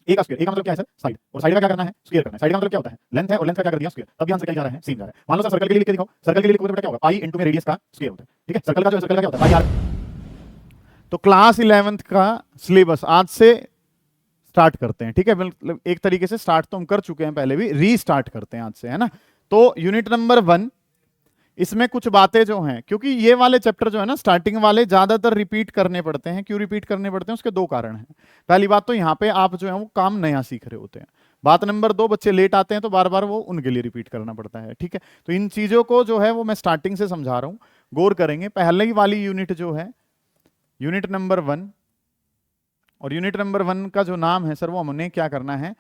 ए का स्क्वायर, ए का मतलब क्या है सर, साइड, और साइड का क्या करना है, स्क्वायर करना है। साइड का मतलब क्या होता है, लेंथ है, और लेंथ का क्या कर दिया, स्क्वायर, तब भी आंसर क्या जा रहा है, सेम जा रहा है। मान लो सर सर्कल के लिए लिख के दिखाओ, सर्कल के लिए लिखोगे तो बेटा क्या होगा, पाई इनटू में रेडियस का स्क्वायर होता है, ठीक है। सर्कल का जो सर्कल का क्या होता है, पाई आर। तो क्लास 11th का सिलेबस आज से स्टार्ट करते हैं, ठीक है। मतलब एक तरीके से स्टार्ट तो हम कर चुके हैं पहले भी, रीस्टार्ट करते हैं आज से, है ना। तो यूनिट नंबर 1, इसमें कुछ बातें जो हैं, क्योंकि ये वाले चैप्टर जो है ना स्टार्टिंग वाले ज्यादातर रिपीट करने पड़ते हैं। क्यों रिपीट करने पड़ते हैं, उसके दो कारण हैं। पहली बात तो यहाँ पे आप जो है वो काम नया सीख रहे होते हैं। बात नंबर 2, बच्चे लेट आते हैं तो बार बार वो उनके लिए रिपीट करना पड़ता है, ठीक है। तो इन चीजों को जो है वो मैं स्टार्टिंग से समझा रहा हूँ, गौर करेंगे। पहले ही वाली यूनिट जो है यूनिट नंबर 1, और यूनिट नंबर 1 का जो नाम है सर वो हमने क्या करना है,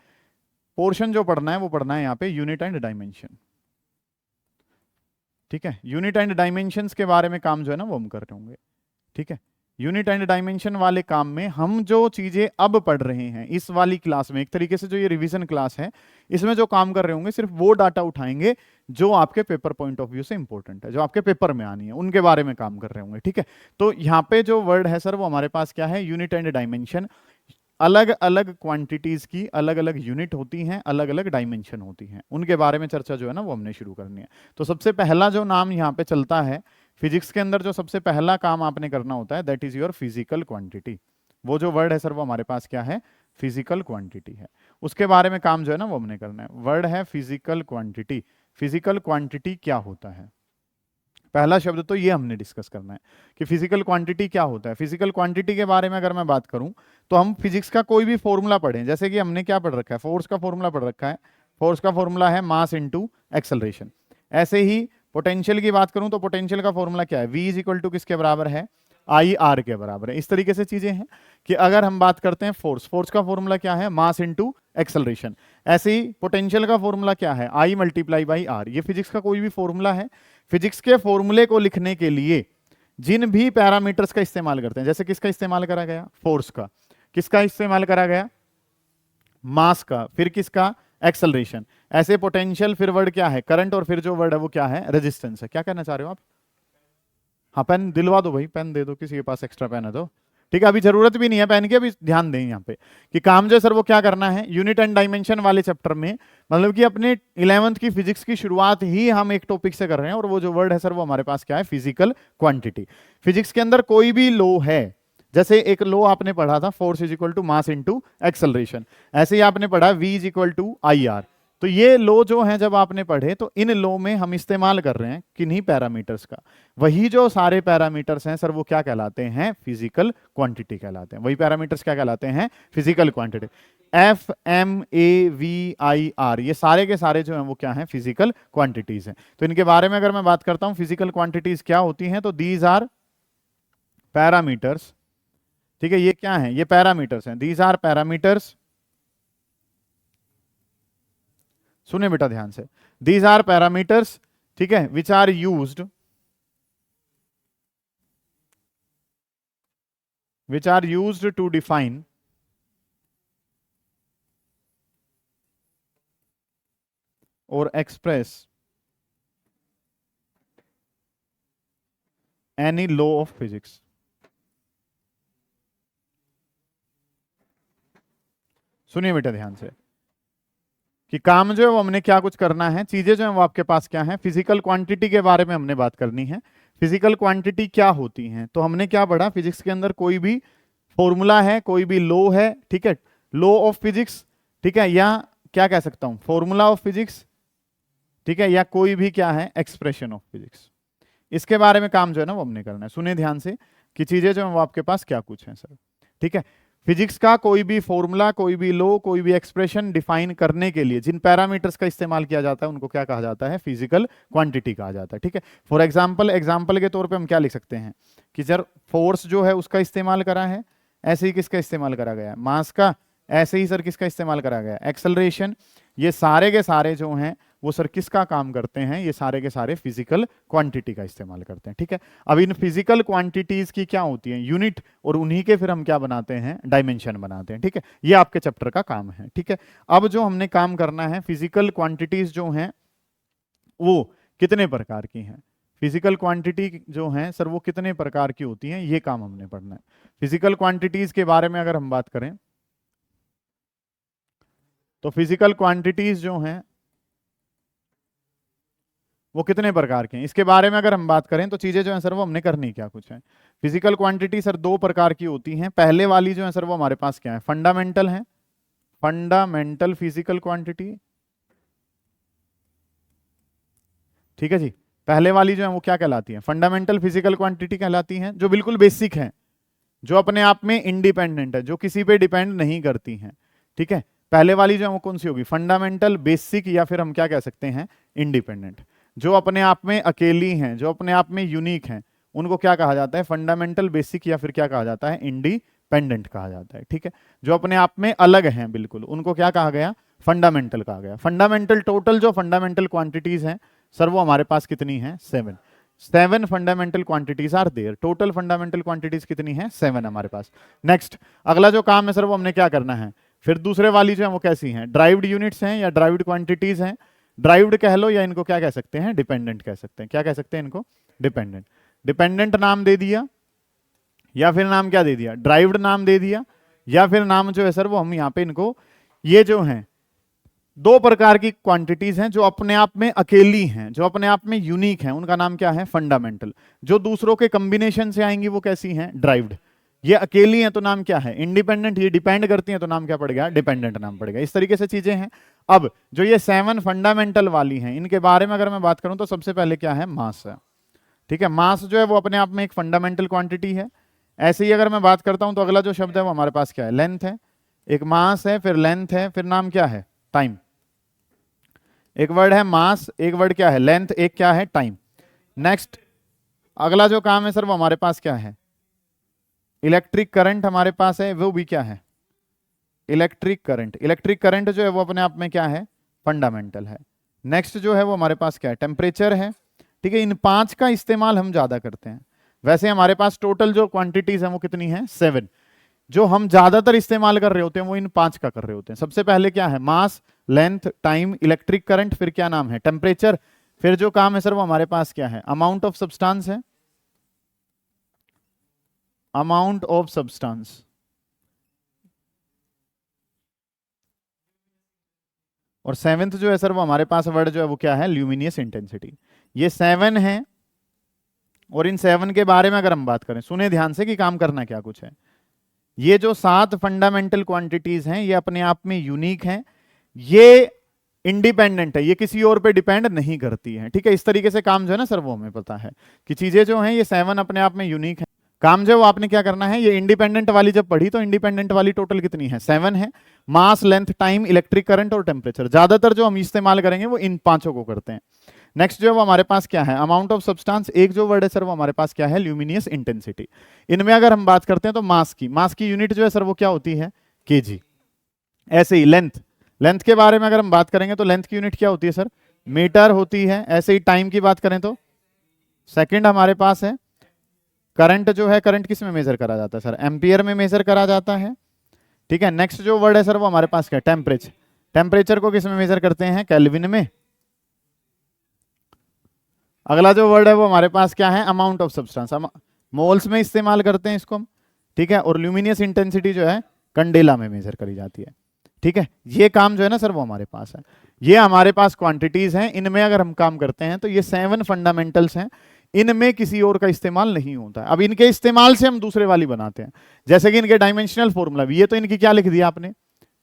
पोर्शन जो पढ़ना है वो पढ़ना है यहाँ पे यूनिट एंड डायमेंशन, ठीक है। यूनिट एंड डायमेंशंस के बारे में काम जो है ना वो हम कर रहे होंगे, ठीक है। यूनिट एंड डायमेंशन वाले काम में हम जो चीजें अब पढ़ रहे हैं इस वाली क्लास में, एक तरीके से जो ये रिवीजन क्लास है, इसमें जो काम कर रहे होंगे सिर्फ वो डाटा उठाएंगे जो आपके पेपर पॉइंट ऑफ व्यू से इंपॉर्टेंट है, जो आपके पेपर में आनी है, उनके बारे में काम कर रहे होंगे, ठीक है। तो यहाँ पे जो वर्ड है सर वो हमारे पास क्या है, यूनिट एंड डायमेंशन। अलग अलग क्वांटिटीज की अलग अलग यूनिट होती हैं, अलग अलग डायमेंशन होती हैं, उनके बारे में चर्चा जो है ना वो हमने शुरू करनी है। तो सबसे पहला जो नाम यहाँ पे चलता है फिजिक्स के अंदर, जो सबसे पहला काम आपने करना होता है that is your physical quantity. वो जो वर्ड है सर वो हमारे पास क्या है, फिजिकल क्वांटिटी है। उसके बारे में काम जो है ना वो हमने करना है। वर्ड है फिजिकल क्वांटिटी। फिजिकल क्वांटिटी क्या होता है, पहला शब्द तो ये हमने डिस्कस करना है कि फिजिकल क्वांटिटी क्या होता है। फिजिकल क्वांटिटी के बारे में अगर मैं बात करूं तो हम फिजिक्स का कोई भी फॉर्मूला पढ़ें, जैसे कि हमने क्या पढ़ रखा है, फोर्स का फॉर्मूला पढ़ रखा है। फोर्स का फॉर्मूला है मास इनटू एक्सेलरेशन। ऐसे ही पोटेंशियल की बात करूं तो पोटेंशियल का फॉर्मूला क्या है, v इज इक्वल टू किसके बराबर है, आई आर के बराबर है। इस तरीके से चीजें हैं कि अगर हम बात करते हैं फोर्स, फोर्स का फॉर्मूला क्या है, मास इनटू एक्सेलरेशन। ऐसे ही पोटेंशियल का फॉर्मूला क्या है, आई मल्टीप्लाई बाई आर। ये फिजिक्स का कोई भी फॉर्मूला है। फिजिक्स के फॉर्मूले को लिखने के लिए जिन भी पैरामीटर्स का इस्तेमाल करते हैं, जैसे किसका इस्तेमाल करा गया, फोर्स का, किसका इस्तेमाल करा गया, मास का, फिर किसका, एक्सेलरेशन। ऐसे पोटेंशियल, फिर वर्ड क्या है, करंट, और फिर जो वर्ड है वो क्या है, रेजिस्टेंस है। क्या कहना चाह रहे हो आप, हाँ पेन दिलवा दो भाई, पेन दे दो, किसी के पास एक्स्ट्रा पेन है तो, ठीक है। अभी जरूरत भी नहीं है पेन की, अभी ध्यान दें यहाँ पे कि काम जो सर वो क्या करना है यूनिट एंड डायमेंशन वाले चैप्टर में। मतलब कि अपने 11th की फिजिक्स की शुरुआत ही हम एक टॉपिक से कर रहे हैं, और वो जो वर्ड है सर वो हमारे पास क्या है, फिजिकल क्वांटिटी। फिजिक्स के अंदर कोई भी लॉ है, जैसे एक लॉ आपने पढ़ा था force is equal to mass into acceleration, ऐसे ही आपने पढ़ा v is equal to I R. तो ये लो जो है जब आपने पढ़े तो इन लो में हम इस्तेमाल कर रहे हैं किन्हीं पैरामीटर्स का। वही जो सारे पैरामीटर्स हैं सर वो क्या कहलाते हैं, फिजिकल क्वांटिटी कहलाते हैं। वही पैरामीटर्स क्या कहलाते हैं, physical quantity. F M A V I R, ये सारे के सारे जो हैं वो क्या हैं, फिजिकल क्वांटिटीज हैं। तो इनके बारे में अगर मैं बात करता हूं फिजिकल क्वांटिटीज क्या होती हैं, तो दीज आर पैरामीटर्स, ठीक है। ये क्या है, ये पैरामीटर्स हैं, दीज आर पैरामीटर्स। सुने बेटा ध्यान से, दीज आर पैरामीटर्स, ठीक है, which are used, which are used to define or express any law of physics। सुनिए बेटा ध्यान से कि काम जो है वो हमने क्या कुछ करना है, चीजें जो है वो आपके पास क्या है, फिजिकल क्वांटिटी के बारे में हमने बात करनी है। फिजिकल क्वांटिटी क्या होती है, तो हमने क्या पढ़ा, फिजिक्स के अंदर कोई भी फॉर्मूला है, कोई भी लॉ है, ठीक है, लॉ ऑफ फिजिक्स, ठीक है, या क्या कह सकता हूं, फॉर्मूला ऑफ फिजिक्स, ठीक है, या कोई भी क्या है, एक्सप्रेशन ऑफ फिजिक्स। इसके बारे में काम जो है ना वो हमने करना है। सुनिए ध्यान से कि चीजें जो है वो आपके पास क्या कुछ है सर, ठीक है। फिजिक्स का कोई भी फॉर्मूला, कोई भी लॉ, कोई भी एक्सप्रेशन डिफाइन करने के लिए जिन पैरामीटर्स का इस्तेमाल किया जाता है उनको क्या कहा जाता है, फिजिकल क्वांटिटी कहा जाता है, ठीक है। फॉर एग्जांपल, एग्जांपल के तौर पे हम क्या लिख सकते हैं कि सर फोर्स जो है उसका इस्तेमाल करा है, ऐसे ही किसका इस्तेमाल करा गया है, मास का। ऐसे ही सर किसका इस्तेमाल करा गया, एक्सेलरेशन। ये सारे के सारे जो हैं वो सर किसका काम करते हैं, ये सारे के सारे फिजिकल क्वांटिटी का इस्तेमाल करते हैं, ठीक है। अब इन फिजिकल क्वांटिटीज की क्या होती है, यूनिट, और उन्हीं के फिर हम क्या बनाते हैं, डायमेंशन बनाते हैं, ठीक है। ये आपके चैप्टर का काम है, ठीक है। अब जो हमने काम करना है, फिजिकल क्वांटिटीज जो हैं वो कितने प्रकार की हैं, फिजिकल क्वांटिटी जो हैं सर वो कितने प्रकार की होती हैं, ये काम हमने पढ़ना है। फिजिकल क्वांटिटीज के बारे में अगर हम बात करें तो फिजिकल क्वांटिटीज जो हैं वो कितने प्रकार के हैं, इसके बारे में अगर हम बात करें तो चीजें जो है सर वो हमने करनी क्या कुछ है। फिजिकल क्वांटिटी सर दो प्रकार की होती हैं। पहले वाली जो है सर वो हमारे पास क्या है, फंडामेंटल है, फंडामेंटल फिजिकल क्वांटिटी। ठीक है जी, पहले वाली जो है वो क्या कहलाती है, फंडामेंटल फिजिकल क्वांटिटी कहलाती हैं, जो बिल्कुल बेसिक है, जो अपने आप में इंडिपेंडेंट है, जो किसी पे डिपेंड नहीं करती हैं। ठीक है, पहले वाली जो है वो कौन सी होगी, फंडामेंटल, बेसिक, या फिर हम क्या कह सकते हैं, इंडिपेंडेंट। जो अपने आप में अकेली हैं, जो अपने आप में यूनिक हैं, उनको क्या कहा जाता है, फंडामेंटल, बेसिक, या फिर क्या कहा जाता है, इंडिपेंडेंट कहा जाता है। ठीक है, जो अपने आप में अलग हैं बिल्कुल, उनको क्या कहा गया, फंडामेंटल कहा गया। फंडामेंटल, टोटल जो फंडामेंटल क्वांटिटीज हैं सर वो हमारे पास कितनी है, 7 fundamental quantities are there. Total fundamental quantities कितनी है, 7 हमारे पास। नेक्स्ट अगला जो काम है सर वो हमने क्या करना है, फिर दूसरे वाली जो है वो कैसी हैं, ड्राइव्ड यूनिट्स हैं या ड्राइव्ड क्वांटिटीज हैं। ड्राइव्ड कह लो या इनको क्या कह सकते हैं, डिपेंडेंट कह सकते हैं। क्या कह सकते हैं इनको, डिपेंडेंट। डिपेंडेंट नाम दे दिया या फिर नाम क्या दे दिया, ड्राइव्ड नाम दे दिया, या फिर नाम जो है सर वो हम यहाँ पे इनको, ये जो हैं दो प्रकार की क्वांटिटीज हैं जो अपने आप में अकेली हैं, जो अपने आप में यूनिक हैं, उनका नाम क्या है, फंडामेंटल। जो दूसरों के कॉम्बिनेशन से आएंगी वो कैसी हैं, ड्राइव्ड। ये अकेली हैं तो नाम क्या है, इंडिपेंडेंट। ये डिपेंड करती हैं तो नाम क्या पड़ेगा, डिपेंडेंट नाम पड़ेगा। इस तरीके से चीजें हैं। अब जो ये 7 फंडामेंटल वाली हैं, इनके बारे में अगर मैं बात करूं तो सबसे पहले क्या है, मास है। ठीक है, मास जो है वो अपने आप में एक फंडामेंटल क्वांटिटी है। ऐसे ही अगर मैं बात करता हूं तो अगला जो शब्द है वो हमारे पास क्या है, लेंथ है। एक मास है, फिर लेंथ है, फिर नाम क्या है, टाइम। एक वर्ड है मास, एक वर्ड क्या है, लेंथ, एक क्या है, टाइम। नेक्स्ट अगला जो काम है सर वो हमारे पास क्या है, इलेक्ट्रिक करंट हमारे पास है, वो भी क्या है, इलेक्ट्रिक करंट। इलेक्ट्रिक करंट जो है वो अपने आप में क्या है, फंडामेंटल है। नेक्स्ट जो है वो हमारे पास क्या है, टेम्परेचर है। ठीक है, इन 5 का इस्तेमाल हम ज्यादा करते हैं। वैसे हमारे पास टोटल जो क्वांटिटीज है वो कितनी है, 7। जो हम ज्यादातर इस्तेमाल कर रहे होते हैं वो इन 5 का कर रहे होते हैं। सबसे पहले क्या है, मास, लेंथ, टाइम, इलेक्ट्रिक करंट, फिर क्या नाम है, टेम्परेचर। फिर जो काम है सर वो हमारे पास क्या है, अमाउंट ऑफ सब्सटेंस है, अमाउंट ऑफ सब्सटेंस। और 7th जो है सर वो हमारे पास वर्ड जो है वो क्या है, ल्यूमिनियस इंटेंसिटी। ये 7 है। और इन 7 के बारे में अगर हम बात करें, सुने ध्यान से कि काम करना क्या कुछ है। ये जो 7 फंडामेंटल क्वांटिटीज हैं ये अपने आप में यूनिक हैं, ये इंडिपेंडेंट है, ये किसी और पे डिपेंड नहीं करती है। ठीक है, इस तरीके से काम जो है ना सर वो हमें पता है कि चीजें जो हैं ये 7 अपने आप में यूनिक है। काम जो है वो आपने क्या करना है, ये इंडिपेंडेंट वाली जब पढ़ी तो इंडिपेंडेंट वाली टोटल कितनी है, 7 है। मास, लेंथ, टाइम, इलेक्ट्रिक करंट और टेम्परेचर। ज्यादातर जो हम इस्तेमाल करेंगे वो इन 5 को करते हैं। नेक्स्ट जो है वो हमारे पास क्या है, अमाउंट ऑफ सब्सटेंस। एक जो वर्ड है सर वो हमारे पास क्या है, ल्यूमिनियस इंटेंसिटी। इनमें अगर हम बात करते हैं तो मास की यूनिट जो है सर वो क्या होती है, केजी। ऐसे ही लेंथ के बारे में अगर हम बात करेंगे तो लेंथ की यूनिट क्या होती है सर, मीटर होती है। ऐसे ही टाइम की बात करें तो सेकंड हमारे पास है। करंट जो है, करंट किस में मेजर करा जाता है सर, एम्पियर में मेजर करा जाता है। ठीक है, नेक्स्ट जो वर्ड है सर वो हमारे पास क्या है, टेम्परेचर। टेम्परेचर को किस में मेजर करते हैं, केल्विन में। अगला जो वर्ड है वो हमारे पास क्या है, अमाउंट ऑफ सब्सटेंस। मोल्स में इस्तेमाल करते हैं इसको हम। ठीक है, और ल्यूमिनियस इंटेंसिटी जो है कंडेला में मेजर करी जाती है। ठीक है, ये काम जो है ना सर वो हमारे पास है। ये हमारे पास क्वांटिटीज हैं, इनमें अगर हम काम करते हैं तो ये 7 फंडामेंटल्स हैं, इनमें किसी और का इस्तेमाल नहीं होता है। अब इनके इस्तेमाल से हम दूसरे वाली बनाते हैं, जैसे कि इनके डायमेंशनल फॉर्मूला। ये तो इनकी क्या लिख दिया आपने,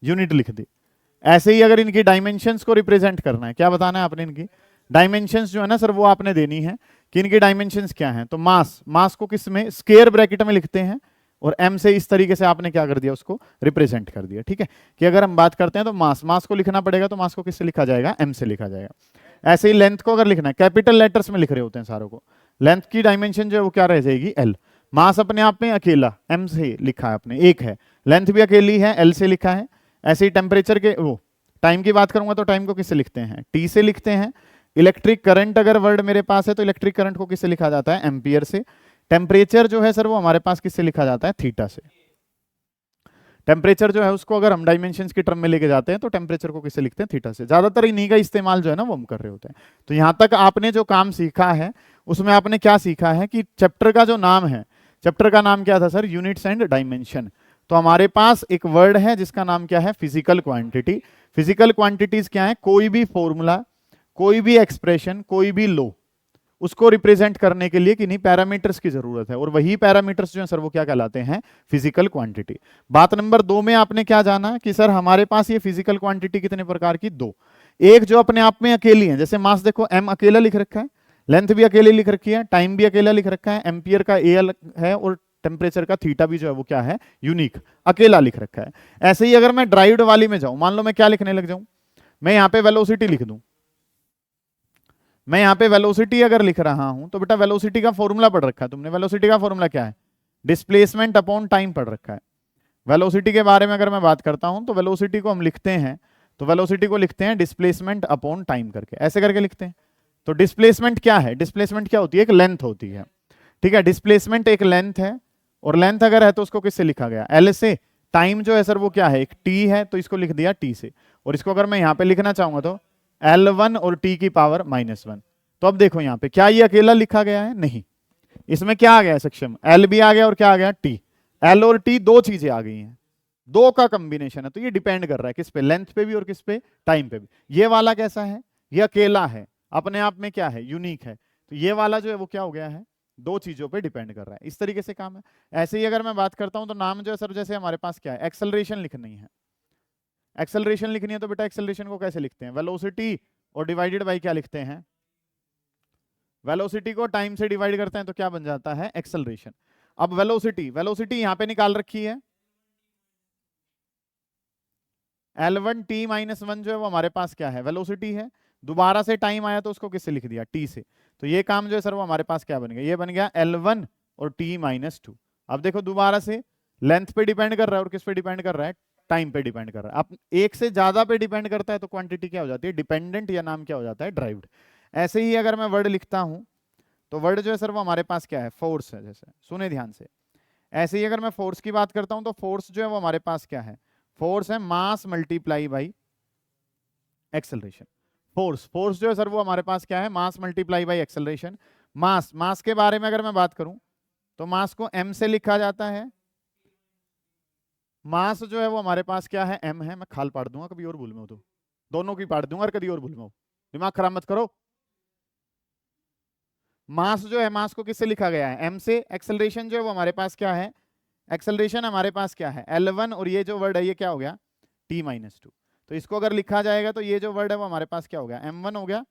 यूनिट लिख दी। ऐसे ही अगर इनकी डायमेंशंस को रिप्रेजेंट करना है, क्या बताना है आपने, इनकी डायमेंशंस जो है ना सर वो आपने देनी है कि इनकी डायमेंशंस क्या हैं। तो मास को किस में, स्क्वायर ब्रैकेट में लिखते हैं, और m से इस तरीके से आपने क्या कर दिया, उसको रिप्रेजेंट कर दिया। ठीक है, कि अगर हम बात करते हैं तो मास को लिखना पड़ेगा, तो मास को किससे लिखा जाएगा, m से लिखा जाएगा। ऐसे ही लेंथ को अगर लिखना है, कैपिटल लेटर्स में लिख रहे होते हैं सारों को। लेंथ की डायमेंशन जो है वो क्या रह जाएगी, l। मास अपने आप में अकेला m से लिखा है आपने, एक है। लेंथ भी अकेली है, l से लिखा है। ऐसे ही टेम्परेचर के, वो टाइम की बात करूंगा तो टाइम को किससे लिखते हैं, t से लिखते हैं। इलेक्ट्रिक करंट अगर वर्ड मेरे पास है तो इलेक्ट्रिक करंट को किससे लिखा जाता है, एम्पियर से। टेम्परेचर जो है सर वो हमारे पास किससे लिखा जाता है, थीटा से। टेम्परेचर जो है उसको अगर हम डायमेंशंस की टर्म में लेके जाते हैं तो टेम्परेचर को किससे लिखते हैं, थीटा से। ज्यादातर इन्हीं का इस्तेमाल जो है ना वो हम कर रहे होते हैं। तो यहां तक आपने जो काम सीखा है उसमें आपने क्या सीखा है कि चैप्टर का जो नाम है, चैप्टर का नाम क्या था सर, यूनिट्स एंड डायमेंशन। तो हमारे पास एक वर्ड है जिसका नाम क्या है, फिजिकल क्वांटिटी। फिजिकल क्वांटिटीज क्या है, कोई भी फॉर्मूला, कोई भी एक्सप्रेशन, कोई भी लॉ, उसको रिप्रेजेंट करने के लिए किन्हीं पैरामीटर्स की जरूरत है, और वही पैरामीटर्स जो है सर वो क्या कहलाते हैं, फिजिकल क्वांटिटी। बात नंबर 2 में आपने क्या जाना कि सर हमारे पास ये फिजिकल क्वांटिटी कितने प्रकार की, 2। एक जो अपने आप में अकेली है, जैसे मास देखो m अकेला लिख रखा है, लेंथ भी अकेली लिख रखी है, टाइम भी अकेला लिख रखा है, एम्पियर का ए है, और टेम्परेचर का थीटा भी जो है वो क्या है, यूनिक, अकेला लिख रखा है। ऐसे ही अगर मैं ड्राइव्ड वाली में जाऊं, मान लो मैं क्या लिखने लग जाऊं, मैं यहां पे वेलोसिटी लिख दूं। मैं यहां पे वेलोसिटी अगर लिख रहा हूं तो बेटा वेलोसिटी का फॉर्मूला पढ़ रखा है तुमने। वेलोसिटी का फॉर्मूला क्या है, डिस्प्लेसमेंट अपॉन टाइम पढ़ रखा है। वेलोसिटी के बारे में अगर मैं बात करता हूं तो वेलोसिटी को हम लिखते हैं, तो वेलोसिटी को लिखते हैं डिस्प्लेसमेंट अपॉन टाइम करके, ऐसे करके लिखते हैं। तो डिस्प्लेसमेंट क्या है, डिस्प्लेसमेंट क्या होती है, एक लेंथ होती है, ठीक है। डिस्प्लेसमेंट एक लेंथ है, और लेंथ अगर है तो उसको किससे लिखा गया, एल से। टाइम जो है सर वो क्या है, एक टी है, तो इसको लिख दिया टी से। और इसको अगर मैं यहां पे लिखना चाहूंगा तो L1 और t की पावर -1। तो अब देखो यहां पे क्या ये अकेला लिखा गया है, नहीं, इसमें क्या आ गया है सक्षम, L भी आ गया और क्या आ गया, t। L और t दो चीजें आ गई हैं, दो का कॉम्बिनेशन है, तो ये डिपेंड कर रहा है किस पे, लेंथ पे भी और किस पे, टाइम पे भी। ये वाला कैसा है, ये अकेला है, अपने आप में क्या है, यूनिक है। तो ये वाला जो है वो क्या हो गया है, दो चीजों पे डिपेंड कर रहा है। इस तरीके से काम है। ऐसे ही अगर मैं बात करता हूं तो नाम जो है सर, जैसे हमारे पास क्या है, एक्सेलरेशन लिखनी है। एक्सेलरेशन लिखनी है तो बेटा एक्सेलरेशन को कैसे लिखते हैं, वेलोसिटी और डिवाइडेड बाई क्या लिखते हैं, वेलोसिटी को टाइम से डिवाइड करते हैं तो क्या बन जाता है, एक्सेलरेशन। अब वेलोसिटी, वेलोसिटी यहां पे निकाल रखी है, L1 t -1 जो है वो हमारे पास क्या है, वेलोसिटी है। दोबारा से टाइम आया तो उसको किससे लिख दिया, t से। तो ये काम जो है सर वो हमारे पास क्या बन गया, ये बन गया L1 और t -2। अब देखो दोबारा से लेंथ पे डिपेंड कर रहा है और किस पे डिपेंड कर रहा है, टाइम पे डिपेंड कर रहा है। अब एक से ज्यादा पे डिपेंड करता है तो क्वांटिटी क्या हो जाती है, डिपेंडेंट, या नाम क्या हो जाता है, ड्राइव्ड। ऐसे ही अगर मैं वर्ड लिखता हूं तो वर्ड जो है सर वो हमारे पास क्या है, फोर्स है, जैसे सुने ध्यान से। ऐसे ही अगर मैं फोर्स की बात करता हूं तो फोर्स जो है वो हमारे पास क्या है, फोर्स है मास multiply by acceleration. Force, force जो है सर वो हमारे पास क्या है, मास मल्टीप्लाई बाई एक्सेलरेशन। मास, मास के बारे में अगर मैं बात करूं तो मास को m से लिखा जाता है। मास जो है वो हमारे पास क्या है, m है। मैं खाल पाड़ दूंगा कभी और भूल में हो तो, दोनों की पाड़ दूंगा और कभी और भूल में हो, दिमाग खराब मत करो। मास जो है, मास को किससे लिखा गया है, m से। एक्सेलरेशन जो है वो हमारे पास क्या है, एक्सेलरेशन हमारे पास क्या है, L1, और ये जो वर्ड है ये क्या हो गया, t -2। तो इसको अगर लिखा जाएगा तो ये जो वर्ड है वो हमारे पास क्या हो गया, m1 हो गया,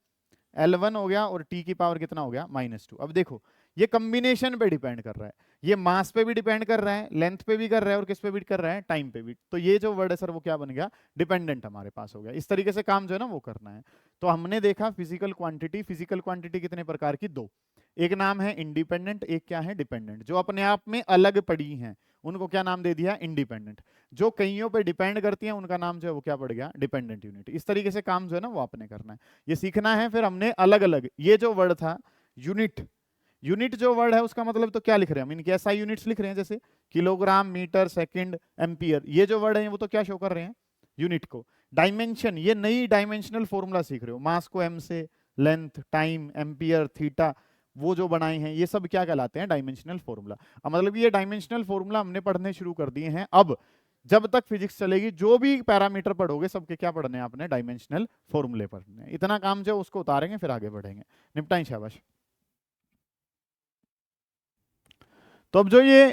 L1 हो गया, और t की पावर कितना हो गया, -2। अब देखो ये कॉम्बिनेशन पे डिपेंड कर रहा है, ये मास पे भी डिपेंड कर रहा है, लेंथ पे भी कर रहा है, और किस पे भी कर रहा है, टाइम पे भी। तो ये जो वर्ड है सर वो क्या बन गया, डिपेंडेंट हमारे पास हो गया। इस तरीके से काम जो है ना वो करना है। तो हमने देखा फिजिकल क्वांटिटी। फिजिकल क्वांटिटी कितने प्रकार की, 2। एक नाम है इंडिपेंडेंट, एक क्या है, डिपेंडेंट। जो अपने आप में अलग पड़ी हैं उनको क्या नाम दे दिया, इंडिपेंडेंट। जो कईयों पे डिपेंड करती हैं उनका नाम जो है वो क्या पड़ गया, डिपेंडेंट यूनिट। इस तरीके से काम जो है ना वो आपने करना है, ये सीखना है। फिर हमने अलग अलग, ये जो वर्ड था यूनिट, यूनिट जो वर्ड है उसका मतलब तो क्या लिख रहे हैं हम, इनके एसआई यूनिट्स लिख रहे हैं, जैसे किलोग्राम, मीटर, सेकंड, एम्पियर। ये जो वर्ड है वो तो क्या शो कर रहे हैं, यूनिट को। डायमेंशन, ये नई डायमेंशनल फॉर्मूला सीख रहे हो, मास को m से, लेंथ, टाइम, एम्पियर, थीटा, वो जो बनाए हैं ये सब क्या कहलाते हैं, डायमेंशनल फॉर्मूला। अब मतलब ये डायमेंशनल फॉर्मूला हमने पढ़ने शुरू कर दिए हैं। अब जब तक फिजिक्स चलेगी जो भी पैरामीटर पढ़ोगे सबके क्या पढ़ने हैं आपने, डायमेंशनल फॉर्मूले पढ़ने हैं। इतना काम जो उसको उतारेंगे फिर आगे बढ़ेंगे। निपटाएं, शाबाश। तो अब जो ये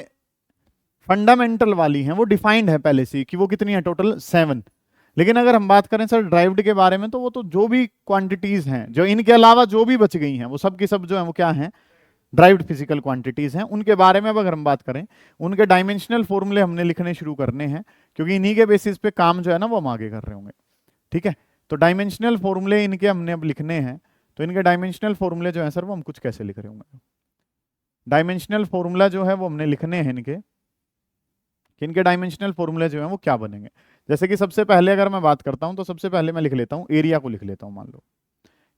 फंडामेंटल वाली हैं वो डिफाइंड है पहले से कि वो कितनी है, टोटल 7। लेकिन अगर हम बात करें सर ड्राइव्ड के बारे में तो वो तो जो भी क्वांटिटीज हैं, जो इनके अलावा जो भी बच गई हैं वो सब की सब जो है वो क्या हैं, ड्राइव्ड फिजिकल क्वांटिटीज हैं। उनके बारे में अब अगर हम बात करें, उनके डायमेंशनल फॉर्मूले हमने लिखने शुरू करने हैं, क्योंकि इन्हीं के बेसिस पे काम जो है ना वो हम आगे कर रहे होंगे। ठीक है, तो डायमेंशनल फॉर्मूले इनके हमने अब लिखने हैं। तो इनके डायमेंशनल फॉर्मूले जो है सर वो हम कुछ कैसे लिख रहे होंगे, डायमेंशनल फॉर्मूला जो है वो हमने लिखने हैं इनके, कि इनके डायमेंशनल फॉर्मूले जो हैं वो क्या बनेंगे। जैसे कि सबसे पहले अगर मैं बात करता हूं तो सबसे पहले मैं लिख लेता हूं एरिया को, लिख लेता हूं। मान लो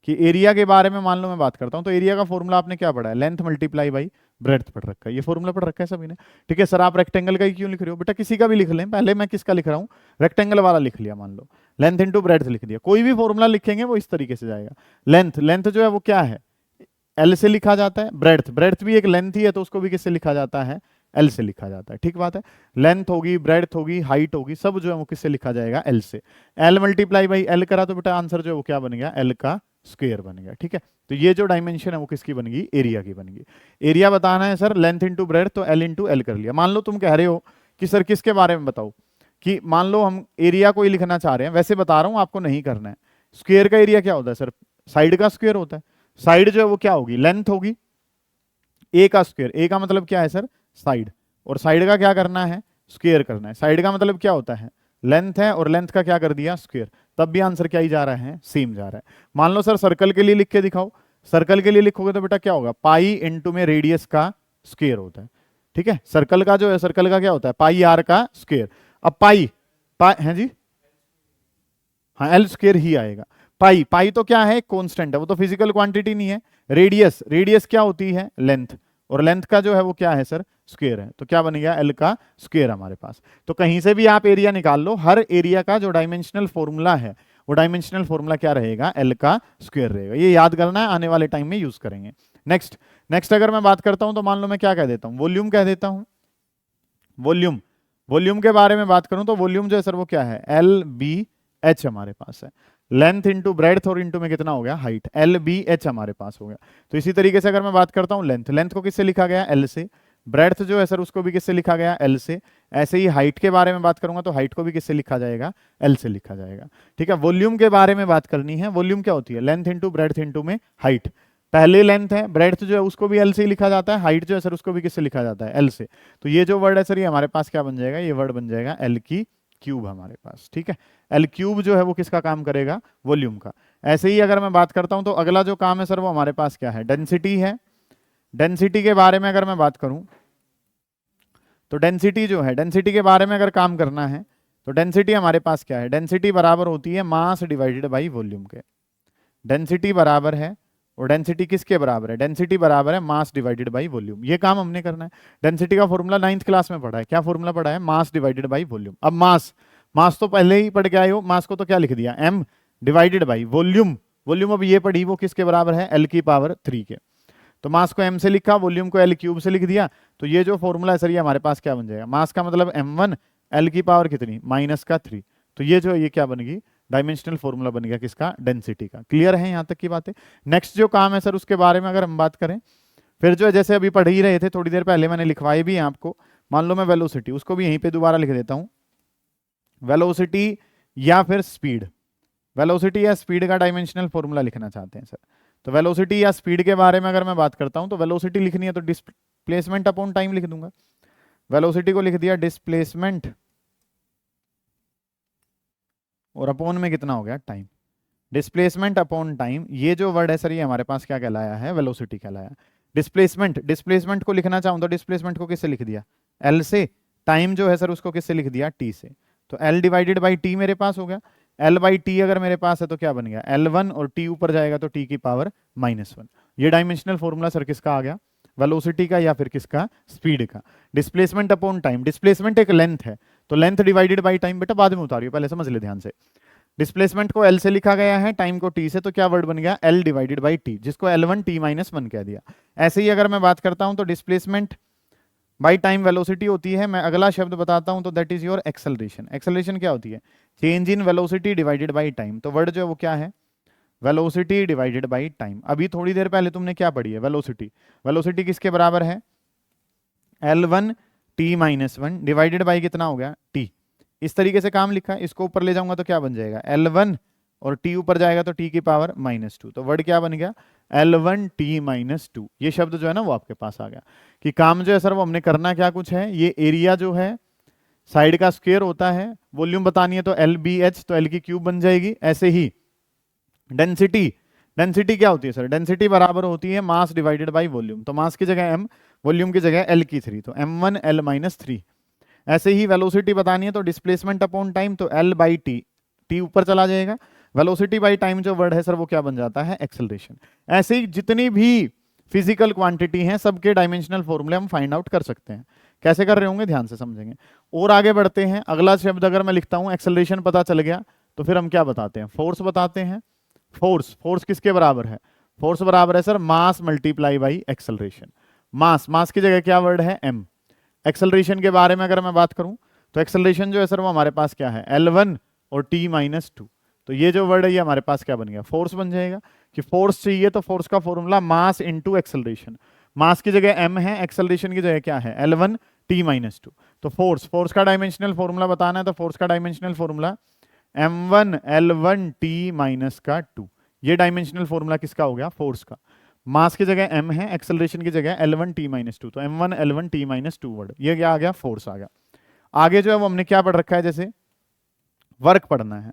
कि एरिया के बारे में मान लो मैं बात करता हूं, तो एरिया का फॉर्मूला आपने क्या पढ़ा है, लेंथ मल्टीप्लाई बाई ब्रेड्थ पढ़ रखा है, ये फॉर्मूला पढ़ रखा है सभी ने। ठीक है सर, आप रेक्टेंगल का ही क्यों लिख रहे हो, बेटा किसी का भी लिख लें, पहले मैं किसका लिख रहा हूँ, रेक्टेंगल वाला लिख लिया। मान लो लेंथ इंटू ब्रेड्थ लिख दिया। कोई भी फॉर्मूला लिखेंगे वो इस तरीके से जाएगा। लेंथ, लेंथ जो है वो क्या है, एल से लिखा जाता है। ब्रेड्थ, ब्रेड्थ भी एक लेंथ ही है तो उसको भी किससे लिखा जाता है, एल से लिखा जाता है। ठीक बात है। लेंथ होगी, ब्रेड्थ होगी, हाइट होगी, सब जो है वो किससे लिखा जाएगा, एल से। एल मल्टीप्लाई बाई एल करा तो बेटा आंसर जो है वो क्या बन गया, एल का स्क्वायर बन गया। ठीक है, तो ये जो डायमेंशन है वो किसकी बन गई, एरिया की बन गई। एरिया बताना है सर लेंथ इंटू ब्रेड्थ, तो एल इंटू एल कर लिया। मान लो तुम कह रहे हो कि सर किसके बारे में बताओ, कि मान लो हम एरिया को ही लिखना चाह रहे हैं, वैसे बता रहा हूं आपको नहीं करना है। स्क्वायर का एरिया क्या होता है सर, साइड का स्क्वायर होता है। साइड जो है वो क्या होगी, लेंथ होगी, ए का स्क्वायर, ए का मतलब क्या है सर, साइड, और साइड का क्या करना है, स्क्वायर करना है। साइड का मतलब क्या होता है, लेंथ है, और लेंथ का क्या कर दिया, स्क्वायर, तब भी आंसर क्या ही जा रहा है, सेम जा रहा है। मान लो सर सर्कल के लिए लिख के दिखाओ, सर्कल के लिए लिखोगे तो बेटा क्या होगा, पाई इंटू में रेडियस का स्क्वायर होता है। ठीक है, सर्कल का जो है, सर्कल का क्या होता है, पाई आर का स्क्वायर। अब पाई है जी, हाँ एल स्क्वायर ही आएगा। पाई, पाई तो क्या है, कांस्टेंट है, वो तो फिजिकल क्वांटिटी नहीं है। रेडियस, रेडियस क्या होती है, लेंथ, और लेंथ का जो है वो क्या है सर, स्क्वायर है, तो क्या बन गया, एल का स्क्वायर हमारे पास। तो कहीं से भी आप एरिया निकाल लो, हर एरिया का जो डायमेंशनल फॉर्मूला है वो डायमेंशनल फॉर्मूला क्या रहेगा, एल का स्क्वायर रहेगा। ये याद करना है, आने वाले टाइम में यूज करेंगे। नेक्स्ट, नेक्स्ट अगर मैं बात करता हूं तो मान लो मैं क्या कह देता हूं, वॉल्यूम कह देता हूं। वॉल्यूम, वॉल्यूम के बारे में बात करूं तो वॉल्यूम जो है सर वो क्या है, एल बी एच हमारे पास है। लेंथ इंटू ब्रेड्थ और इंटू में कितना हो गया, हाइट, एल बी एच हमारे पास हो गया। तो इसी तरीके से अगर मैं बात करता हूं लेंथ, लेंथ को किससे लिखा गया, एल से। ब्रेड्थ जो है सर उसको भी किससे लिखा गया, एल से। ऐसे ही हाइट के बारे में बात करूंगा तो हाइट को भी किससे लिखा जाएगा, एल से लिखा जाएगा। ठीक है, वॉल्यूम के बारे में बात करनी है। वॉल्यूम क्या होती है, लेंथ इंटू ब्रेड्थ इंटू में हाइट। पहले लेंथ है, ब्रेड्थ जो है उसको भी एल से ही लिखा जाता है, हाइट जो है सर उसको भी किससे लिखा जाता है, एल से। तो ये जो वर्ड है सर ये हमारे पास क्या बन जाएगा, ये वर्ड बन जाएगा एल की क्यूब हमारे पास। ठीक है, एल क्यूब जो है वो किसका काम करेगा, वॉल्यूम का। ऐसे ही अगर मैं बात करता हूं तो अगला जो काम है सर वो हमारे पास क्या है, डेंसिटी है। डेंसिटी के बारे में अगर मैं बात करूं तो डेंसिटी जो है, डेंसिटी के बारे में अगर काम करना है तो डेंसिटी हमारे पास क्या है, डेंसिटी बराबर होती है मास डिवाइडेड बाई वॉल्यूम के। डेंसिटी बराबर है, और डेंसिटी किसके बराबर है, डेंसिटी बराबर है मास डिवाइडेड बाई वॉल्यूम। ये काम हमने करना है। डेंसिटी का फॉर्मूला 9th क्लास में पढ़ा है, क्या फॉर्मूला पढ़ा है, मास डिवाइडेड बाई वॉल्यूम। अब मास, मास तो पहले ही पढ़ के आए हो, मास को तो क्या लिख दिया, m divided by volume. Volume अब ये पढ़ी वो किसके बराबर है, l की पावर 3 के। तो मास को m से लिखा, वॉल्यूम को l क्यूब से लिख दिया। तो ये जो फॉर्मूला है सर ये हमारे पास क्या बन जाएगा, मास का मतलब m1, l की पावर कितनी, -3। तो ये जो है ये क्या बन गई, डायमेंशनल फॉर्मूला बन गया किसका, डेंसिटी का। क्लियर है यहां तक की बातें। नेक्स्ट जो काम है सर उसके बारे में अगर हम बात करें, फिर जो है जैसे अभी पढ़ ही रहे थे थोड़ी देर पहले, मैंने लिखवाई भी है आपको। मान लो मैं वेलोसिटी, उसको भी यहीं पे दोबारा लिख देता हूं, वेलोसिटी या फिर स्पीड। वेलोसिटी या स्पीड का डायमेंशनल फॉर्मूला लिखना चाहते हैं सर, तो वेलोसिटी या स्पीड के बारे में अगर मैं बात करता हूं तो वेलोसिटी लिखनी है तो डिस्प्लेसमेंट अपॉन टाइम लिख दूंगा। वेलोसिटी को लिख दिया डिस्प्लेसमेंट, और अपॉन में कितना हो गया, टाइम। डिस्प्लेसमेंट अपॉन टाइम, ये जो वर्ड है सर ये हमारे पास क्या कहलाया है, वेलोसिटी कहलाया। डिस्प्लेसमेंट, डिस्प्लेसमेंट को लिखना चाहूं तो डिस्प्लेसमेंट को किससे लिख दिया, एल से। टाइम जो है सर उसको किससे लिख दिया, टी से। तो एल डिवाइडेड बाई टी मेरे पास हो गया। एल बाई टी अगर मेरे पास है तो क्या बन गया, L1, और टी ऊपर जाएगा तो टी की पावर -1। ये डायमेंशनल फॉर्मूला सर किसका आ गया, वेलोसिटी का या फिर किसका, स्पीड का। डिस्प्लेसमेंट अपॉन टाइम, डिस्प्लेसमेंट एक लेंथ है, तो लेंथ डिवाइडेड बाई टाइम बेटा बाद में उतारियो, पहले समझ ले ध्यान से। डिस्प्लेसमेंट को एल से लिखा गया है, टाइम को टी से, तो क्या वर्ड बन गया, एल डिवाइडेड बाई टी, जिसको L1 t-1 कह दिया। ऐसे ही अगर मैं बात करता हूं तो डिस्प्लेसमेंट बाई टाइम वेलोसिटी होती है। मैं अगला शब्द बताता हूं तो that is your acceleration. Acceleration क्या होती है, change in velocity divided by time. तो वर्ड जो है वो क्या है, वेलोसिटी डिवाइडेड बाई टाइम। अभी थोड़ी देर पहले तुमने क्या पढ़ी है, वेलोसिटी। वेलोसिटी किसके बराबर है, L1 t-1 डिवाइडेड बाई कितना हो गया, t। इस तरीके से काम लिखा है, इसको ऊपर ले जाऊंगा तो क्या बन जाएगा, L1, और t ऊपर जाएगा तो t की पावर -2। तो वर्ड क्या बन गया, L1 t-2। ये शब्द जो है ना वो आपके पास आ गया। कि काम जो है सर वो हमने करना क्या कुछ है, ये एरिया जो है साइड का स्क्वायर होता है। वॉल्यूम बतानी है तो LBH, तो L की क्यूब बन जाएगी। ऐसे ही डेंसिटी, डेंसिटी क्या होती है सर, डेंसिटी बराबर होती है मास डिवाइडेड बाई वॉल्यूम। तो मास की जगह m, वॉल्यूम की जगह L की 3, तो m1 L -3। ऐसे ही वेलोसिटी बतानी है तो डिस्प्लेसमेंट अपॉन टाइम, तो L बाई टी, टी ऊपर चला जाएगा। वेलोसिटी बाई टाइम जो वर्ड है सर वो क्या बन जाता है, एक्सेलरेशन। ऐसे ही जितनी भी फिजिकल क्वांटिटी हैं सबके डायमेंशनल फॉर्मूले हम फाइंड आउट कर सकते हैं। कैसे कर रहे होंगे ध्यान से समझेंगे। और आगे बढ़ते हैं, अगला शब्द अगर मैं लिखता हूं, एक्सेलरेशन पता चल गया तो फिर हम क्या बताते हैं, फोर्स बताते हैं। फोर्स, फोर्स किसके बराबर है, फोर्स बराबर है sir mass multiply by acceleration. Mass, mass की जगह क्या वर्ड है, m। एक्सेलरेशन के बारे में अगर मैं बात करूं तो एक्सेलरेशन जो है सर वो हमारे पास क्या है, L1 और t-2। तो ये जो वर्ड है ये हमारे पास क्या बन गया, फोर्स बन जाएगा। कि फोर्स चाहिए तो फोर्स का फॉर्मूला मास इनटू एक्सेलरेशन। मास की जगह m है, एक्सेलरेशन की जगह क्या है, L1 t-2। तो फोर्स का डायमेंशनल फॉर्मूला बताना है, तो फोर्स का dimensional formula m1 L1 t-2। ये डायमेंशनल फॉर्मूला किसका हो गया, फोर्स का। मास की जगह m है, एक्सेलरेशन की जगह L1 t-2। तो m1 L1 t-2 वर्ड, ये क्या आ गया, फोर्स आ गया। आगे जो है वो हमने क्या पढ़ रखा है, जैसे वर्क पढ़ना है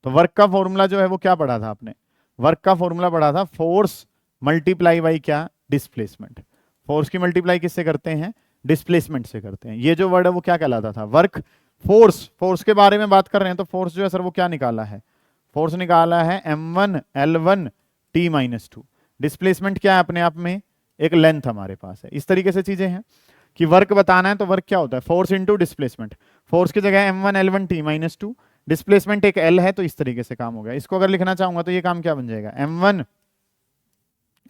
तो वर्क का फॉर्मूला जो है वो क्या पढ़ा था आपने, वर्क का फॉर्मूला पढ़ा था फोर्स मल्टीप्लाई बाई क्या, डिस्प्लेसमेंट। फोर्स की मल्टीप्लाई किससे करते हैं, डिस्प्लेसमेंट से करते हैं। ये जो वर्ड है वो क्या कहलाता था, वर्क। फोर्स के बारे में बात कर रहे हैं तो फोर्स जो है सर वो क्या निकाला है, फोर्स निकाला है m1 L1 t-2। डिस्प्लेसमेंट क्या है, अपने आप में एक लेंथ हमारे पास है। इस तरीके से चीजें हैं कि वर्क बताना है तो वर्क क्या होता है, फोर्स इंटू डिस्प्लेसमेंट। फोर्स की जगह m1 L1 t-2, डिस्प्लेसमेंट एक L है, तो इस तरीके से काम हो गया। इसको अगर लिखना चाहूंगा तो ये काम क्या बन जाएगा, m1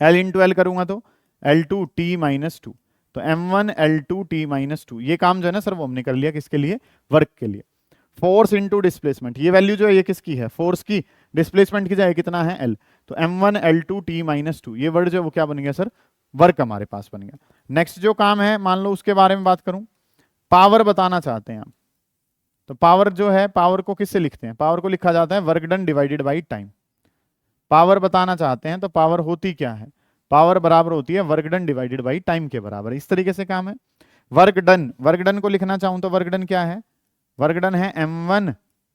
L इंटू L करूंगा तो L2 t-2। तो m1 L2 t-2, ये काम जो है ना सर वो हमने कर लिया, किसके लिए, वर्क के लिए। फोर्स इंटू डिस्प्लेसमेंट, ये वैल्यू जो है ये किसकी है, फोर्स की। डिस्प्लेसमेंट की जगह कितना है, L। तो m1 L2 t-2, ये वर्ड जो है वो क्या बन गया सर, वर्क हमारे पास बन गया। नेक्स्ट जो काम है, मान लो उसके बारे में बात करूं, पावर बताना चाहते हैं आप। तो पावर जो है, पावर को किससे लिखते हैं, पावर को लिखा जाता है work done divided by time. Power बताना चाहते हैं तो पावर होती क्या है, पावर बराबर होती है work done divided by time के बराबर। इस तरीके से काम है। वर्क डन को लिखना चाहूं तो वर्क डन क्या है, वर्क डन है m1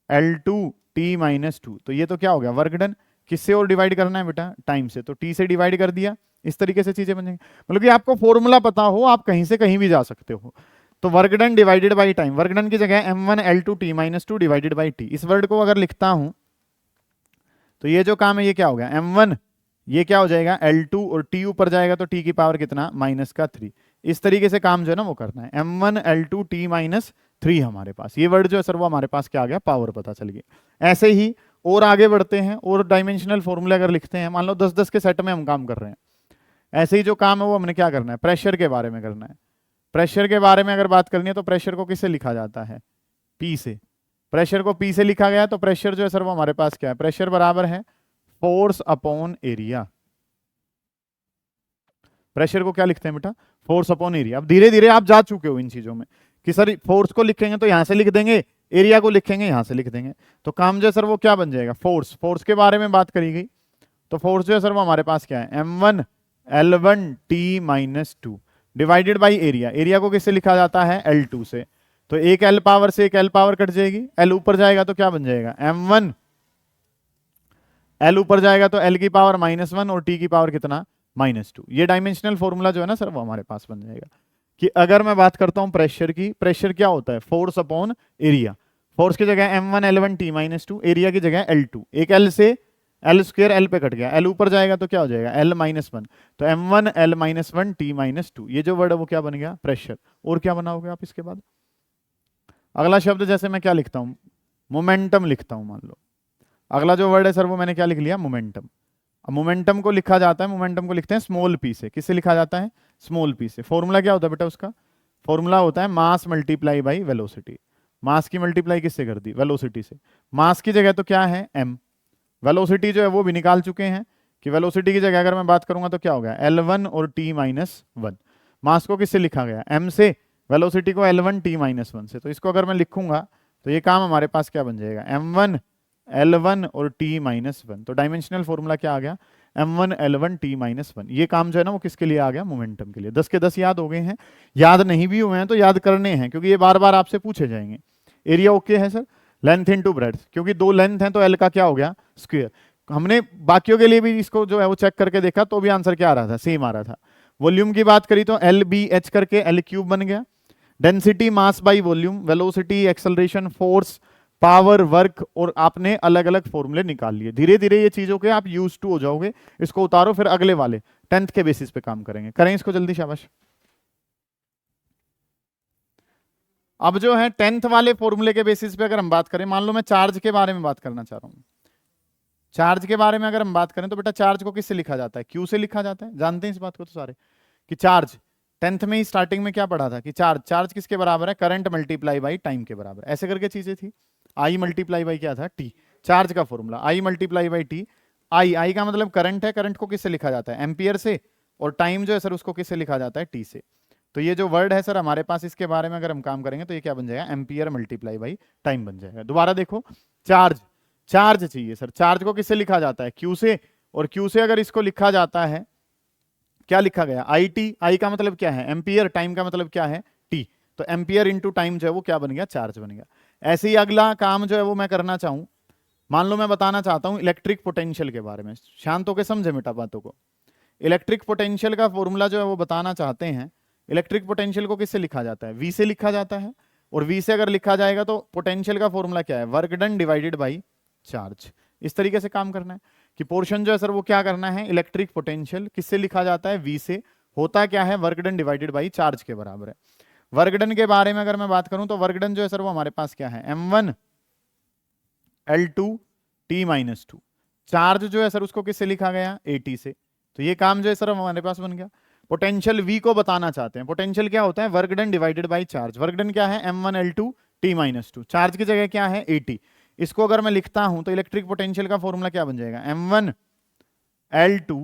L2 t-2। तो ये तो क्या हो गया, वर्क डन। किससे और डिवाइड करना है बेटा, टाइम से, तो t से डिवाइड कर दिया। इस तरीके से चीजें बन जाएंगी। मतलब कि आपको फॉर्मूला पता हो, आप कहीं से कहीं भी जा सकते हो। तो work done divided by time, work done की जगह m1 L2 t-2 divided by t। इस वर्ड को अगर लिखता हूं तो ये जो काम है ये क्या हो गया, m1, ये क्या हो जाएगा L2, और t ऊपर जाएगा तो t की पावर कितना, -3। इस तरीके से काम जो है ना वो करना है। m1 L2 t-3 हमारे पास, ये वर्ड जो है सर वो हमारे पास क्या आ गया, पावर पता चल गया। ऐसे ही और आगे बढ़ते हैं, और डायमेंशनल फॉर्मूले अगर लिखते हैं, मान लो 10-10 के सेट में हम काम कर रहे हैं। ऐसे ही जो काम है वो हमने क्या करना है, प्रेशर के बारे में करना है। प्रेशर के बारे में अगर बात करनी है तो प्रेशर को किससे लिखा जाता है, P से। प्रेशर को P से लिखा गया तो प्रेशर जो है सर वो हमारे पास क्या है, प्रेशर बराबर है फोर्स अपॉन एरिया। प्रेशर को क्या लिखते हैं बेटा, फोर्स अपॉन एरिया। अब धीरे धीरे आप जा चुके हो इन चीजों में कि सर फोर्स को लिखेंगे तो यहां से लिख देंगे, एरिया को लिखेंगे यहां से लिख देंगे। तो काम जो है सर वो क्या बन जाएगा, फोर्स के बारे में बात करी गई तो फोर्स जो है सर वो हमारे पास क्या है, m1 L1 t-2 divided by area. Area को किससे लिखा जाता है, L2 से। तो एक L पावर से एक L पावर कट जाएगी, L ऊपर जाएगा तो क्या बन जाएगा, m1 L ऊपर जाएगा तो L की पावर -1 और T की पावर कितना, -2। ये डायमेंशनल फॉर्मूला जो है ना सर वो हमारे पास बन जाएगा। कि अगर मैं बात करता हूं प्रेशर की, प्रेशर क्या होता है, फोर्स अपॉन एरिया। फोर्स की जगह m1 L1 t-2, एरिया की जगह L2। एक L से L स्क्वायर L पे कट गया, L ऊपर जाएगा तो क्या हो जाएगा, L-1। तो m1 L-1 t-2, ये जो वर्ड है वो क्या बन गया, प्रेशर। और क्या बनाओगे आप इसके बाद, अगला शब्द जैसे मैं क्या लिखता हूं, मोमेंटम लिखता हूं। मान लो अगला जो वर्ड है सर वो मैंने क्या लिख लिया, मोमेंटम। अब मोमेंटम को लिखा जाता है, मोमेंटम को लिखते हैं स्मॉल p से। किससे लिखा जाता है, स्मॉल p से। फॉर्मूला क्या होता है बेटा उसका, फॉर्मूला होता है मास मल्टीप्लाई बाई वेलोसिटी। मास की मल्टीप्लाई किससे कर दी, वेलोसिटी से। मास की जगह तो क्या है, m। वेलोसिटी जो है वो भी निकाल चुके हैं कि वेलोसिटी की जगह अगर मैं बात करूंगा तो क्या हो गया, L1 और t-1। मास को किससे लिखा गया, m से, वेलोसिटी को L1 t-1 से। तो इसको अगर मैं लिखूंगा तो ये काम हमारे पास क्या बन जाएगा, m1 L1 और t-1। तो डायमेंशनल फॉर्मूला क्या आ गया, m1 L1 t-1। ये काम जो है ना वो किसके लिए आ गया, मोमेंटम के लिए। 10 के 10 याद हो गए हैं। याद नहीं भी हुए हैं तो याद करने हैं, क्योंकि ये बार बार आपसे पूछे जाएंगे। एरिया ओके है सर, लेंथ इनटू ब्रेड्थ, क्योंकि 2 लेंथ हैं तो L का क्या हो गया, स्क्वायर। हमने बाकियों के लिए भी इसको जो है वो चेक करके देखा तो भी आंसर क्या आ रहा था, सेम आ रहा था। वॉल्यूम की बात करी तो LBH करके L³ बन गया। Density mass by volume, velocity, acceleration, force, power, work, और आपने अलग अलग फॉर्मूले निकाल लिए। धीरे धीरे ये चीजों के आप यूज टू हो जाओगे। इसको उतारो, फिर अगले वाले 10th के बेसिस पे काम करेंगे। करें इसको जल्दी, शाबाश। अब जो है 10th वाले फॉर्मूले के बेसिस पे अगर हम बात करें, मान लो मैं चार्ज के बारे में बात करना चाह रहा हूं। चार्ज के बारे में अगर हम बात करें तो बेटा चार्ज को किससे लिखा जाता है, क्यू से लिखा जाता है। जानते हैं इस बात को तो सारे, कि चार्ज 10th में ही स्टार्टिंग में क्या पढ़ा था कि चार्ज किसके बराबर है, करंट मल्टीप्लाई बाई टाइम के बराबर, ऐसे करके चीजें थी। आई मल्टीप्लाई बाई क्या था, टी, चार्ज का formula I multiply by T. I का मतलब करंट है, करंट को किससे लिखा जाता है, एम्पियर से, और टाइम जो है सर उसको किससे लिखा जाता है, टी से। तो ये जो वर्ड है सर हमारे पास, इसके बारे में अगर हम काम करेंगे तो ये क्या बन जाएगा, एम्पियर मल्टीप्लाई बाई टाइम बन जाएगा। दोबारा देखो, चार्ज चाहिए सर, चार्ज को किससे लिखा जाता है, क्यू से, और क्यू से अगर इसको लिखा जाता है, क्या लिखा गया, आई टी, आई का मतलब क्या है, एम्पियर, टाइम का मतलब क्या है, टी, तो एम्पियर इंटू टाइम जो है वो क्या बन गया, चार्ज बन गया। ऐसे ही अगला काम जो है वो मैं करना चाहूं, मान लो मैं बताना चाहता हूं इलेक्ट्रिक पोटेंशियल के बारे में, शांत होकर समझे बेटा बातों को। इलेक्ट्रिक पोटेंशियल का फॉर्मूला जो है वो बताना चाहते हैं। इलेक्ट्रिक पोटेंशियल को किससे लिखा जाता है, वी से लिखा जाता है, और वी से अगर लिखा जाएगा तो पोटेंशियल का फॉर्मूला क्या है, work done divided by charge. इस तरीके से काम करना है कि पोर्शन जो है सर वो क्या करना है, इलेक्ट्रिक पोटेंशियल किससे लिखा जाता है, वी से, होता क्या है, work done divided by charge के बराबर है। वर्क डन के बारे में अगर मैं बात करूं तो वर्क डन जो है सर वो हमारे पास क्या है, m1 L2 T-2। चार्ज जो है सर उसको किससे लिखा गया, AT से, तो ये काम जो है सर हमारे पास बन गया। पोटेंशियल V को बताना चाहते हैं, पोटेंशियल क्या होता है, work done divided by charge. Work done क्या है, m1 L2 T-2, चार्ज की जगह क्या है, AT। इसको अगर मैं लिखता हूं तो इलेक्ट्रिक पोटेंशियल का फॉर्मूला क्या बन जाएगा, m1 L2,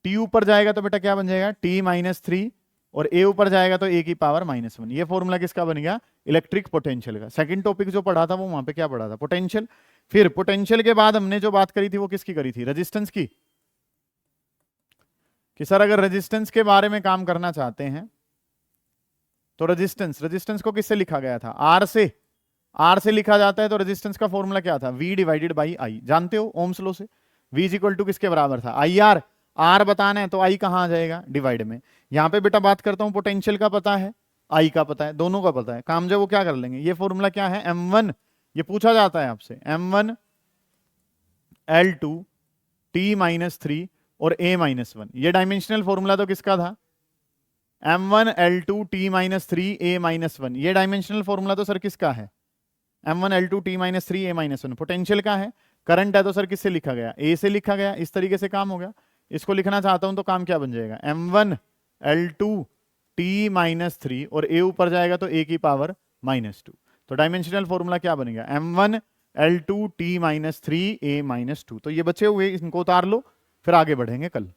T ऊपर जाएगा तो बेटा क्या बन जाएगा, T-3, और A ऊपर जाएगा तो A की पावर -1। ये फॉर्मूला किसका बन गया, इलेक्ट्रिक पोटेंशियल का। सेकंड टॉपिक जो पढ़ा था वो वहां पे क्या पढ़ा था, पोटेंशियल। फिर पोटेंशियल के बाद हमने जो बात करी थी वो किसकी करी थी, रेजिस्टेंस की, कि सर अगर रेजिस्टेंस के बारे में काम करना चाहते हैं तो रेजिस्टेंस को किससे लिखा गया था, आर से लिखा जाता है। तो रेजिस्टेंस का फॉर्मूला क्या था, V डिवाइडेड बाई आई, जानते हो ओम्स लॉ से, V इज इक्वल टू किसके बराबर था, IR। आर बताना है तो आई कहां आ जाएगा, डिवाइड में। यहां पे बेटा बात करता हूं पोटेंशियल का पता है, आई का पता है, दोनों का पता है, काम जो वो क्या कर लेंगे, ये फॉर्मूला क्या है, m1, ये पूछा जाता है आपसे, m1 L2 T-3 और A-1। ये डायमेंशनल फॉर्मूला तो किसका था, m1 L2 T-3 A-1। ये डायमेंशनल फॉर्मूला तो सर किसका है, m1 L2 T-3 A-1। Potential का है, करंट है तो सर किससे लिखा गया, A से लिखा गया। इस तरीके से काम हो गया। इसको लिखना चाहता हूं तो काम क्या बन जाएगा, m1 L2 T-3, और A ऊपर जाएगा तो A की पावर -2। तो डायमेंशनल फॉर्मूला क्या बनेगा, m1 L2 T-3 A-2। तो ये बचे हुए इनको उतार लो, फिर आगे बढ़ेंगे कल।